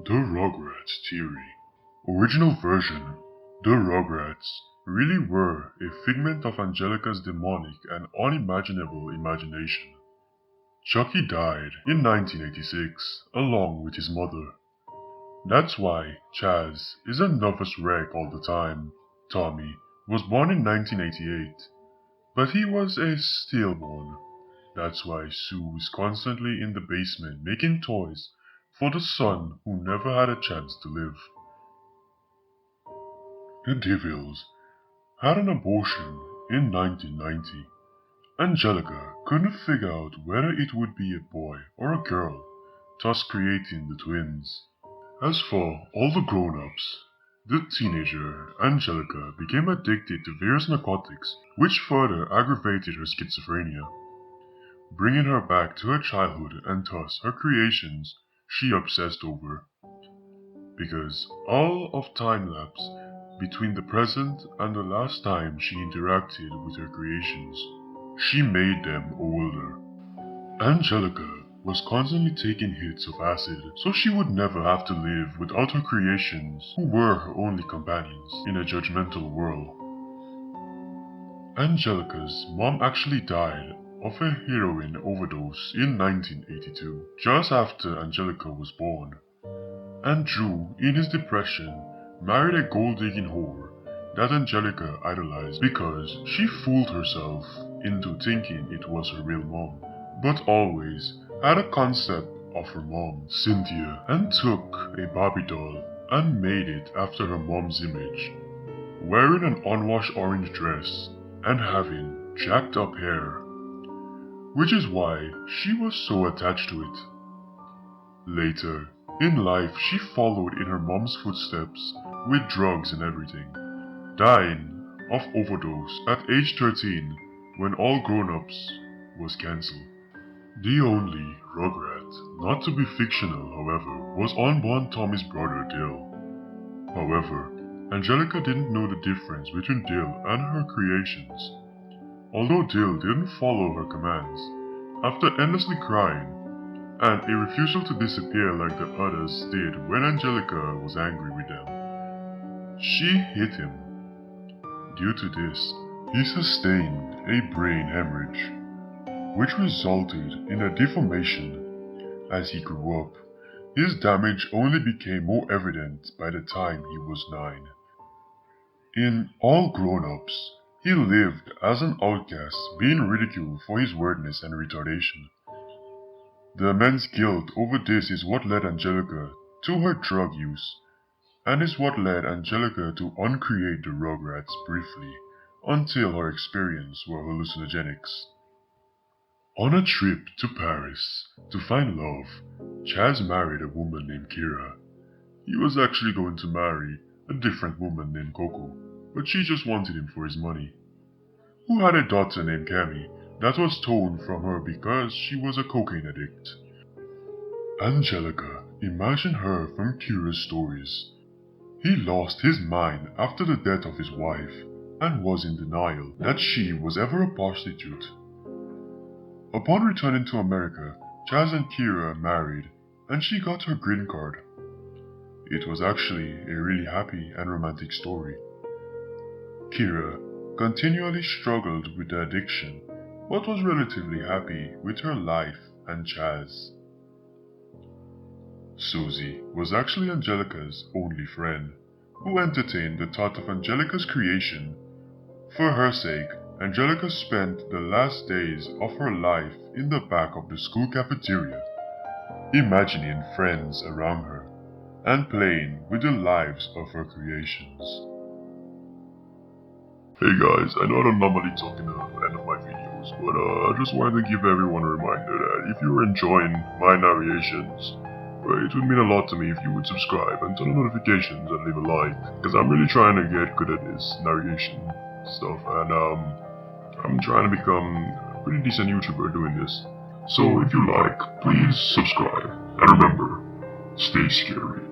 The Rugrats theory. Original version. The Rugrats really were a figment of Angelica's demonic and unimaginable imagination. Chucky died in 1986 along with his mother. That's why Chaz is a nervous wreck all the time. Tommy was born in 1988, but he was a stillborn. That's why Sue is constantly in the basement making toys for the son who never had a chance to live. The Devils had an abortion in 1990. Angelica couldn't figure out whether it would be a boy or a girl, thus creating the twins. As for all the grown-ups, the teenager Angelica became addicted to various narcotics, which further aggravated her schizophrenia, bringing her back to her childhood and thus her creations she obsessed over. Because all of time lapse between the present and the last time she interacted with her creations, she made them older. Angelica was constantly taking hits of acid, so she would never have to live without her creations, who were her only companions in a judgmental world. Angelica's mom actually died of a heroin overdose in 1982, just after Angelica was born. And Drew, in his depression, married a gold-digging whore that Angelica idolized because she fooled herself into thinking it was her real mom, but always had a concept of her mom, Cynthia, and took a Barbie doll and made it after her mom's image, wearing an unwashed orange dress and having jacked up hair, which is why she was so attached to it. Later, in life she followed in her mom's footsteps with drugs and everything, dying of overdose at age 13 when All Grown-Ups was cancelled. The only Rugrat not to be fictional, however, was unborn Tommy's brother Dale. However, Angelica didn't know the difference between Dale and her creations. Although Dale didn't follow her commands, after endlessly crying, and a refusal to disappear like the others did when Angelica was angry with them, she hit him. Due to this, he sustained a brain hemorrhage, which resulted in a deformation. As he grew up, his damage only became more evident by the time he was 9. In All Grown-Ups, he lived as an outcast, being ridiculed for his weirdness and retardation. The immense guilt over this is what led Angelica to her drug use, and is what led Angelica to uncreate the Rugrats briefly, until her experience were hallucinogenics. On a trip to Paris to find love, Chaz married a woman named Kira. He was actually going to marry a different woman named Coco, but she just wanted him for his money, who had a daughter named Cammy that was stolen from her because she was a cocaine addict. Angelica imagined her from Kira's stories. He lost his mind after the death of his wife and was in denial that she was ever a prostitute. Upon returning to America, Chaz and Kira married and she got her green card. It was actually a really happy and romantic story. Kira continually struggled with the addiction, but was relatively happy with her life and Chaz. Susie was actually Angelica's only friend, who entertained the thought of Angelica's creation. For her sake, Angelica spent the last days of her life in the back of the school cafeteria, imagining friends around her and playing with the lives of her creations. Hey guys, I know I don't normally talk in the end of my videos, but I just wanted to give everyone a reminder that if you're enjoying my narrations, it would mean a lot to me if you would subscribe and turn on notifications and leave a like, because I'm really trying to get good at this narration stuff, and I'm trying to become a pretty decent YouTuber doing this. So if you like, please subscribe, and remember, stay scary.